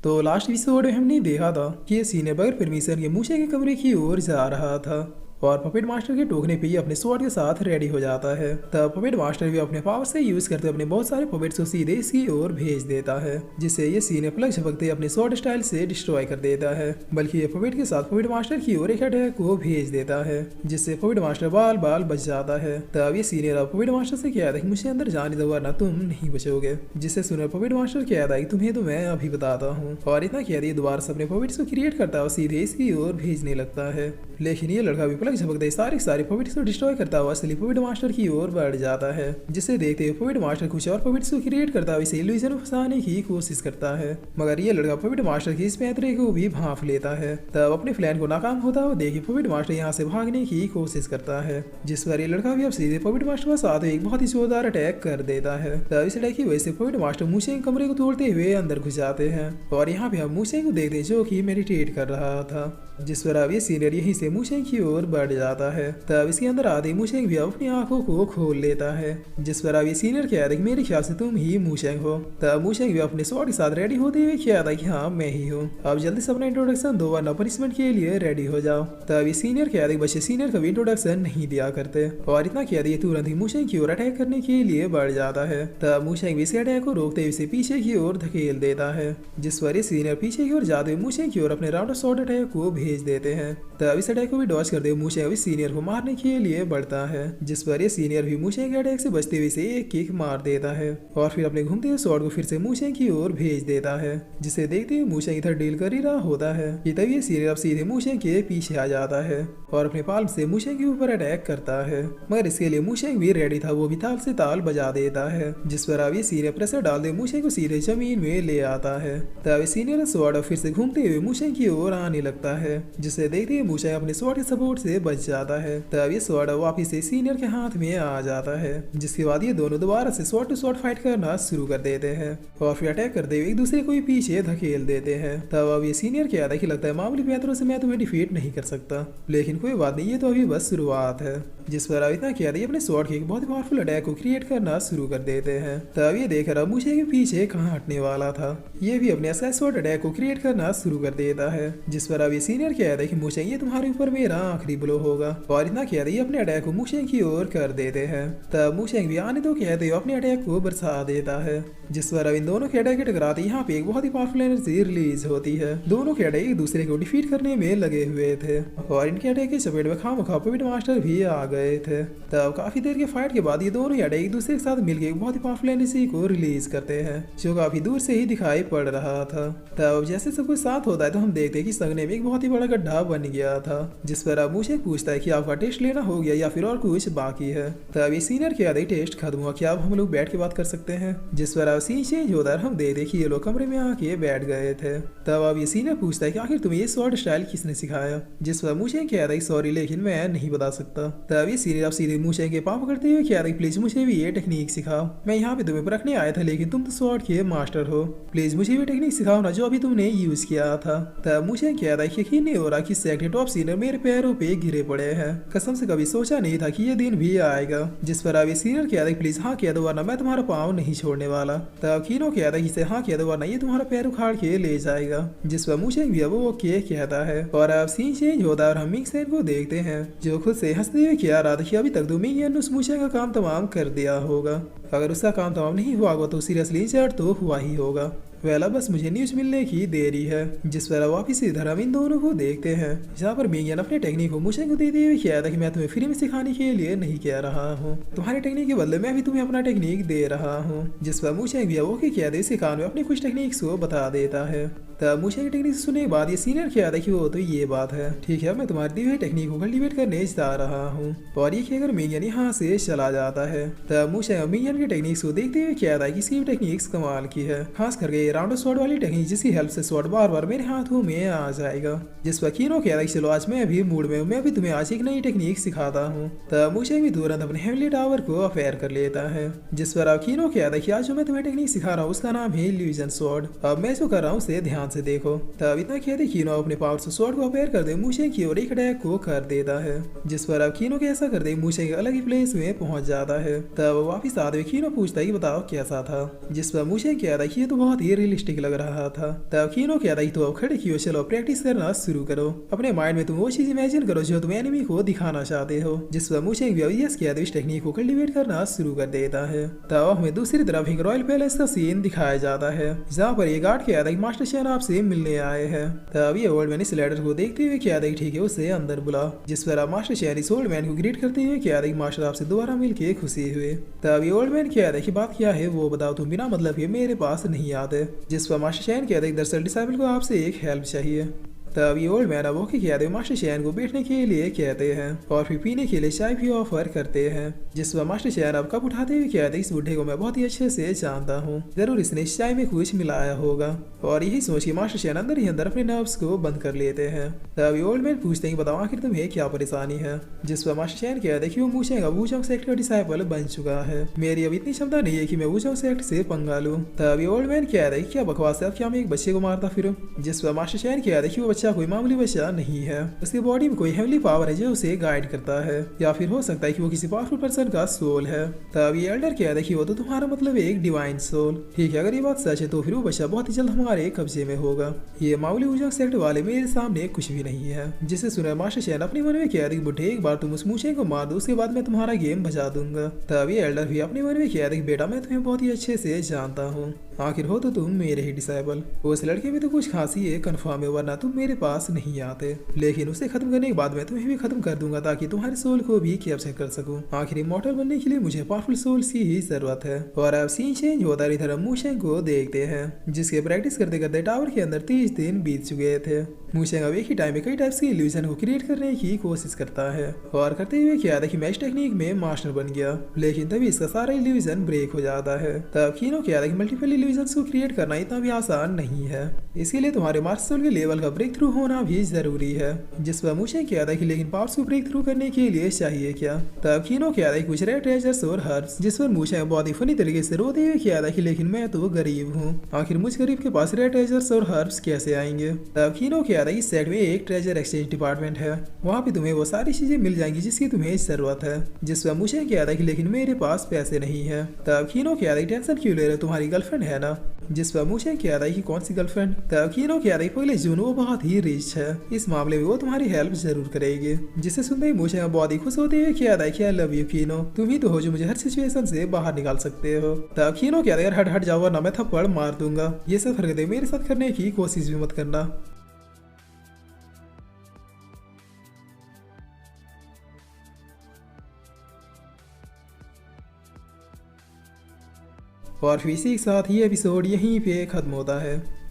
तो last episode में हमने देखा था कि ये सीने बगैर परमिशन के मूसे के कमरे की ओर जा रहा था और पपेट मास्टर के टोकने पे ही अपने स्वॉर्ड के साथ रेडी हो जाता है। तब पपेट मास्टर भी अपने पावर से यूज करते अपने बहुत सारे पपेट्स को सीधे इसकी ओर भेज देता है, जिससे ये सीने पलक झपकते अपने स्वॉर्ड स्टाइल से डिस्ट्रॉय कर देता है। बल्कि ये पपेट के साथ पपेट मास्टर की ओर एक अटैक को भेज देता है, जिससे पपेट मास्टर बाल बाल बच जाता है। तब ये सीनियर अब पपेट मास्टर से कहता है कि मुझे अंदर जाने दो वरना तुम नहीं बचोगे, जिससे सुनकर पपेट मास्टर कहता है कि तुम्हें तो मैं अभी बताता हूँ। और इतना कह दिए दोबारा से अपने पपेट्स को क्रिएट करता है और सीधे इसकी ओर भेजने लगता है। लेकिन ये लड़का भी पलक झपकते सारे पपेट्स को डिस्ट्रॉय करता हुआ असली पपेट मास्टर की ओर बढ़ जाता है, जिसे देखते हुए पपेट मास्टर कुछ और पपेट्स को क्रिएट करता हुआ इसे इल्यूजन में फंसाने की कोशिश करता है। मगर ये लड़का पपेट मास्टर की इस पैतरे को भी भांप लेता है। तब अपने प्लान को नाकाम होता हुआ देख पपेट मास्टर यहाँ से भागने की कोशिश करता है, जिस पर ये लड़का भी अब सीधे पपेट मास्टर के साथ एक बहुत ही जोरदार अटैक कर देता है। तब इस अटैक की वजह से पपेट मास्टर मूसे कमरे को तोड़ते हुए अंदर घुस जाते हैं और यहाँ पे हम मूसे को देखते हैं जो कि मेडिटेट कर रहा था, जिस पर अब ये सीनियर यहीं से मूशेंग की ओर बढ़ जाता है। तब इसके अंदर आते मूशेंग भी अपनी आंखों को खोल लेता है, जिस पर अब ये सीनियर कहता है कि मेरे ख्याल से तुम ही मूशेंग हो। तब मूशेंग भी अपने स्वॉर्ड के साथ रेडी होते हुए कहता है कि हाँ मैं ही हूँ, अब जल्दी से अपना इंट्रोडक्शन दो वरना पनिशमेंट के लिए रेडी हो जाओ। तब ये सीनियर कहता है कि बच्चे सीनियर कभी इंट्रोडक्शन नहीं दिया करते और इतना कहते हैं तुरंत ही मूशेंग की ओर अटैक करने के लिए बढ़ जाता है। तब मूशेंग भी इस अटैक को रोकते हुए इसे पीछे की ओर धकेल देता है, जिस पर ये सीनियर पीछे की ओर जाते हुए मूशेंग की ओर अपने राउंड ऑफ शॉट अटैक को भेज देते हैं। तब इस अटैक को भी डॉज करते हुए मूशेंग अभी सीनियर को मारने के लिए बढ़ता है, जिस पर ये सीनियर भी मूशेंग के अटैक से बचते हुए इसे एक किक मार देता है और फिर अपने घूमते हुए शॉट को फिर से मूशेंग की ओर भेज देता है, जिसे देखते हुए मूशेंग इधर डील कर ही रहा होता है कि तभी ये सीनियर अब सीधे मूशेंग के पीछे आ जाता है और अपने पाल्म से मूशेंग के ऊपर अटैक करता है। मगर इसके लिए मूशेंग भी रेडी था, वो भी ताल से ताल बजा देता है, जिस पर अब ये सीनियर प्रेशर डाल दे मूशेंग को सीधे जमीन में ले आता है। तब सीनियर शॉट फिर से घूमते हुए मूशेंग की ओर आने लगता है, जिसे देखते हुए मूशेंग अपने स्वॉर्ड के सपोर्ट से बच जाता है। तब ये स्वॉर्ड वापिस से सीनियर के हाथ में आ जाता है, जिसके बाद ये दोनों दोबारा से स्वॉर्ड टू स्वॉर्ड फाइट करना शुरू कर देते हैं और फिर अटैक करते हुए एक दूसरे को पीछे धकेल देते हैं। तब अब ये सीनियर कहता है कि लगता है मामूली पैतरों से मैं तुम्हें डिफीट नहीं कर सकता, लेकिन कोई बात नहीं, ये तो अभी बस शुरुआत है। जिस पर अब इतना कहता है अपने स्वॉर्ड के एक बहुत ही पावरफुल अटैक को क्रिएट करना शुरू कर देते हैं। तब ये देखकर अब मुझे के पीछे कहाँ हटने वाला था, ये भी अपने असली स्वॉर्ड अटैक को क्रिएट करना शुरू कर देता है। जिस पर अब ये सीनियर कहता है कि मुझे ये तुम्हारे ऊपर मेरा आखिरी ब्लो होगा और इतना कहते ही अपने अटैक को मुशेंग की ओर कर देते हैं। तब मुशेंग भी आने तो कहते हुए अपने अटैक को बरसा देता है, जिस पर अब इन दोनों के अटैक के टकराते यहाँ पे एक बहुत ही पावरफुल एनर्जी रिलीज होती है। दोनों के अटैक एक दूसरे को डिफीट करने में लगे हुए थे और इनके अटैक की चपेट में खामखा पपेट मास्टर भी आ गए थे। तब काफी देर के फाइट के बाद ये दोनों अटैक एक दूसरे के साथ मिलकर एक बहुत ही पावरफुल एनर्जी को रिलीज करते हैं, जो काफी दूर से ही दिखाई पड़ रहा था। तब जैसे सब कुछ साथ होता है तो हम देखते हैं कि संगने में एक बहुत ही बड़ा गड्ढा बन गया था, जिस पर अब मुझे पूछता है कि आपका टेस्ट लेना हो गया या फिर और कुछ बाकी है। तब ये सीनियर के आधे टेस्ट खत्म हुआ, क्या अब हम लोग बैठ के बात कर सकते हैं। जिस पर अब सीन चेंज होता है, हम देखते कि ये लोग कमरे में आके बैठ गए थे। तब अब ये सीनियर पूछता है कि आखिर तुम्हें ये स्वॉर्ड स्टाइल किसने सिखाया, जिस पर मुझे कह रहा है सॉरी लेकिन मैं नहीं बता सकता। तब ये सीनियर अब सीधे मुझे के पाप करते हुए कह रहा है प्लीज मुझे भी ये टेक्निक सिखाओ, मैं यहाँ पे तुम्हें परखने आया था लेकिन तुम तो स्वॉर्ड के मास्टर हो, प्लीज मुझे भी टेक्निक सिखाओ ना जो अभी तुमने यूज किया था। तब मुझे कह रहा है यकीन नहीं हो रहा कि सेक्रेटरी टॉप सीनियर मेरे पैरों पे गिरे पड़े हैं, कसम से कभी सोचा नहीं था कि ये दिन भी आएगा। जिस पर अब सीनियर कह रहा है प्लीज हाँ कह दो वरना मैं तुम्हारा पाँव नहीं छोड़ने वाला। तब कीनो कह रहा है इसे हाँ कह दो वरना ये तुम्हारा पैर उखाड़ के ले जाएगा, जिस पर मुझे भी वो ओके कहता है और अब सीन चेंज होता है और हम मिंगसेन को देखते हैं जो खुद से हंसते हुए कह रहा था कि अभी तक तो मिंग ने उस मुझे का काम तमाम कर दिया होगा, अगर उसका काम तमाम नहीं हुआ होगा तो सीरियसली इंजर्ड तो हुआ ही होगा। वेला बस मुझे न्यूज मिलने की देरी है। जिस पर वापिस इधर हम इन दोनों को देखते हैं, जहाँ पर मिंग अपने टेक्निक को मुझे को देते हुए कहा था कि मैं तुम्हें फ्री में सिखाने के लिए नहीं कह रहा हूँ, तुम्हारे टेक्निक के बदले मैं भी तुम्हें अपना टेक्निक दे रहा हूँ। जिस पर मुझे भी वो क्या था इसी कान में अपने कुछ टेक्निक्स को बता देता है। तब मुझे टेक्निक सुनने के बाद ये सीनियर क्या था कि वो तो ये बात है, ठीक है मैं तुम्हारी दी हुई टेक्निक को कल्टीवेट करने जा रहा हूँ। और ये कहकर मिंगन यहाँ से चला जाता है। तब मुझे मिंगन की टेक्निक्स को देखते हुए क्या था कि इसकी टेक्निक्स कमाल की है, खास करके राउंड स्वॉर्ड वाली टेक्निक जिसकी हेल्प से स्वॉर्ड बार बार मेरे हाथों में आ जाएगा। जिस पर कीनो कह रहा है चलो आज मैं भी मूड में हूँ, मैं भी तुम्हें आज एक नई टेक्निक सिखाता हूँ। तब मुझे भी तुरंत अपने हेवनली टावर को अफेयर कर लेता है। जिस पर अब कीनो कह रहा है कि आज जो मैं तुम्हें टेक्निक सिखा रहा हूँ उसका नाम है इल्यूजन स्वॉर्ड, अब मैं जो कर रहा हूँ उसे ध्यान ध्यान से देखो। तब इतना कहते कीनो अपने पावर से स्वॉर्ड को अपेयर करते मूशेंग की ओर एक अटैक को कर देता है, जिस पर अब कीनो के ऐसा करते मूशेंग अलग ही प्लेस में पहुंच जाता है। तब वापिस आते हुए कीनो पूछता है कि बताओ कैसा था, जिस पर मूशेंग कहता है कि ये तो बहुत ही रियलिस्टिक लग रहा था। तब कीनो कहता है तो अब खड़े की चलो प्रैक्टिस करना शुरू करो, अपने माइंड में तुम वो चीज इमेजिन करो जो तुम एनिमी को दिखाना चाहते हो। जिस पर मूशेंग भी यस कहते इस टेक्निक को कल्टीवेट करना शुरू कर देता है। तब हमें दूसरी तरफ एक रॉयल पैलेस का सीन दिखाया जाता है, जहाँ पर ये गार्ड कहता है मास्टर शेन आपसे मिलने आए हैं। तब ये ओल्ड मैन इस लेटर को देखते हुए कहता है ठीक है उसे अंदर बुला, जिस पर अब मास्टर शेन इस ओल्ड मैन को ग्रीट करते हुए कहता है मास्टर आपसे दोबारा मिलके खुशी हुए। तब ये ओल्ड मैन कहता है कि बात क्या है वो बताओ, तुम बिना मतलब के मेरे पास नहीं आते। जिस पर मास्टर शेन कहता है दरअसल डिसाइबल को आपसे एक हेल्प चाहिए। तब ये ओल्ड मैन अब ओके कहते मास्टर शेन को बैठने के लिए कहते हैं और फिर पीने के लिए चाय भी ऑफर करते हैं। जिस पर मास्टर शेन अब कप उठाते हुए कहते इस बुढ़े को मैं बहुत ही अच्छे से जानता हूँ, जरूर इसने इस चाय में कुछ मिलाया होगा। और यही सोच के मास्टर शेन अंदर ही अंदर अपने नर्व्स को बंद कर लेते हैं। तब ये ओल्ड मैन पूछते हैं बताओ आखिर तुम्हें क्या परेशानी है। जिस पर मास्टर शेन कहते कि वो मूशेंग अब वूचोंग सेक्ट का डिसाइपल बन चुका है, मेरी अब इतनी क्षमता नहीं है कि मैं वूचोंग सेक्ट से पंगा लूं। तब ये ओल्ड मैन कहते हैं क्या बकवास है, अब क्या मैं एक बच्चे को मारता फिरूं। जिस पर मास्टर शेन कहते कि वो बच्चा कोई मामूली बच्चा नहीं है, उसकी बॉडी में कोई हेवनली पावर है जो उसे गाइड करता है, या फिर हो सकता है कि वो किसी पावरफुल पर्सन का सोल है। तब ये एल्डर कहता है कि वो तो तुम्हारा मतलब एक डिवाइन सोल। ठीक है अगर ये बात सच है तो फिर वो बच्चा बहुत ही जल्द हमारे कब्जे में होगा। ये मामूली वूचोंग सेक्ट वाले मेरे सामने कुछ भी नहीं है। जिसे सुना मास्टर शेन अपने मन में कहते बुढ़े एक बार तुम उस मूशेंग को मार दो, उसके बाद मैं तुम्हारा गेम बजा दूंगा। तब ये एल्डर भी अपने मन में कहते बेटा मैं तुम्हें बहुत ही अच्छे से जानता हूँ, आखिर हो तो तुम मेरे ही डिसाइबल। उस लड़के में तो कुछ खांसी है कन्फर्म है, वरना तुम मेरे पास नहीं आते। लेकिन उसे खत्म करने के बाद मैं तुम्हें भी खत्म कर दूंगा ताकि तुम्हारे सोल को भी कैप्चर कर सकूं। आखिर इमॉर्टल बनने के लिए मुझे पावरफुल सोल्स की ही जरूरत है। और अब सीन चेंज होता इधर हम मूशेंग को देखते हैं, जिसके प्रैक्टिस करते करते टावर के अंदर 30 दिन बीत चुके थे। मूशेंग अब एक ही टाइम में कई टाइप्स के इल्यूजन को क्रिएट करने की कोशिश करता है और करते हुए क्या था कि मैं इस टेक्निक में मास्टर बन गया, लेकिन तभी इसका सारा इल्यूजन ब्रेक हो जाता है। तब कीनो क्या था कि मल्टीपल इल्यूजन्स को क्रिएट करना इतना भी आसान नहीं है, इसके लिए तुम्हारे मास्टर के लेवल का ब्रेक थ्रू होना भी जरूरी है। जिस पर मूशेंग क्या था कि लेकिन पावर्स को ब्रेक थ्रू करने के लिए चाहिए क्या। तब कीनो क्या था कुछ रेयर ट्रेजर्स और हर्ब्स, जिस पर मूशेंग बहुत ही फनी तरीके से रोते हुए क्या था कि लेकिन मैं तो गरीब हूँ, आखिर मुझ गरीब के पास रेयर ट्रेजर्स और हर्ब्स कैसे आएंगे। तब कीनो क्या था इस सेट में एक ट्रेजर एक्सचेंज डिपार्टमेंट है, वहाँ पे तुम्हें वो सारी चीजें मिल जाएंगी जिसकी तुम्हें जरूरत है। जिस पर मूशेंग क्या था कि लेकिन मेरे पास पैसे नहीं है। तब कीनो क्या था टेंशन क्यों ले रहे हो, तुम्हारी गर्लफ्रेंड है ना। जिस पर मूशेंग क्या था कि कौन सी गर्लफ्रेंड। तब कीनो क्या था पहले जून वो बहुत ही रिच है, इस मामले में वो तुम्हारी हेल्प जरूर करेगी। जिसे सुनते ही मूशेंग बहुत ही खुश होते हुए क्या था कि आई लव यू कीनो, तुम ही तो हो जो मुझे हर सिचुएशन से बाहर निकाल सकते हो। तब कीनो क्या था यार हट हट जाओ वरना मैं थप्पड़ मार दूंगा, ये सब हरकतें मेरे साथ करने की कोशिश भी मत करना। और फिर इसी के साथ ये एपिसोड यहीं पे खत्म होता है।